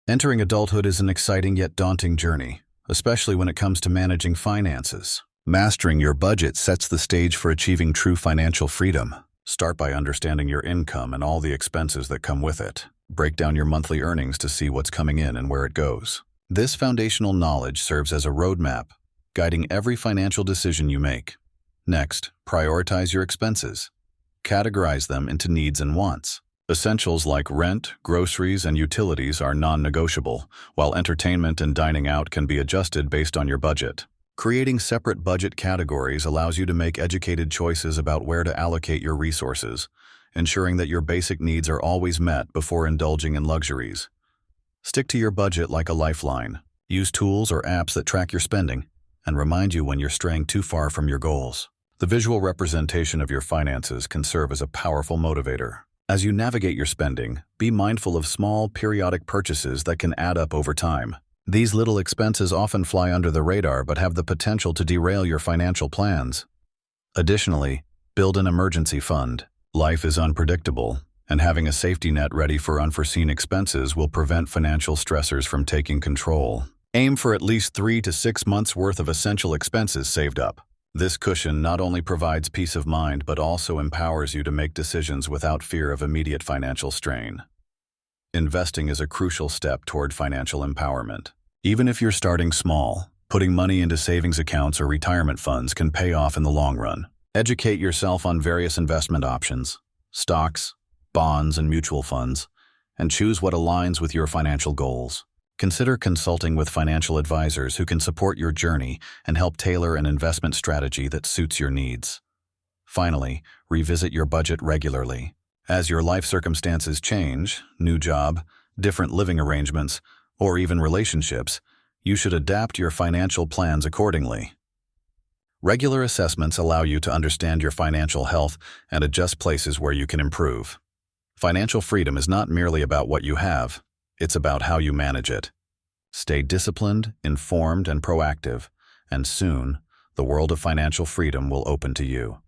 Entering adulthood is an exciting yet daunting journey, especially when it comes to managing finances. Mastering your budget sets the stage for achieving true financial freedom. Start by understanding your income and all the expenses that come with it. Break down your monthly earnings to see what's coming in and where it goes. This foundational knowledge serves as a roadmap, guiding every financial decision you make. Next, prioritize your expenses. Categorize them into needs and wants. Essentials like rent, groceries, and utilities are non-negotiable, while entertainment and dining out can be adjusted based on your budget. Creating separate budget categories allows you to make educated choices about where to allocate your resources, ensuring that your basic needs are always met before indulging in luxuries. Stick to your budget like a lifeline. Use tools or apps that track your spending and remind you when you're straying too far from your goals. The visual representation of your finances can serve as a powerful motivator. As you navigate your spending, be mindful of small, periodic purchases that can add up over time. These little expenses often fly under the radar but have the potential to derail your financial plans. Additionally, build an emergency fund. Life is unpredictable, and having a safety net ready for unforeseen expenses will prevent financial stressors from taking control. Aim for at least 3 to 6 months' worth of essential expenses saved up. This cushion not only provides peace of mind but also empowers you to make decisions without fear of immediate financial strain. Investing is a crucial step toward financial empowerment. Even if you're starting small, putting money into savings accounts or retirement funds can pay off in the long run. Educate yourself on various investment options, stocks, bonds, and mutual funds, and choose what aligns with your financial goals. Consider consulting with financial advisors who can support your journey and help tailor an investment strategy that suits your needs. Finally, revisit your budget regularly. As your life circumstances change, new job, different living arrangements, or even relationships, you should adapt your financial plans accordingly. Regular assessments allow you to understand your financial health and adjust places where you can improve. Financial freedom is not merely about what you have, it's about how you manage it. Stay disciplined, informed, and proactive, and soon, the world of financial freedom will open to you.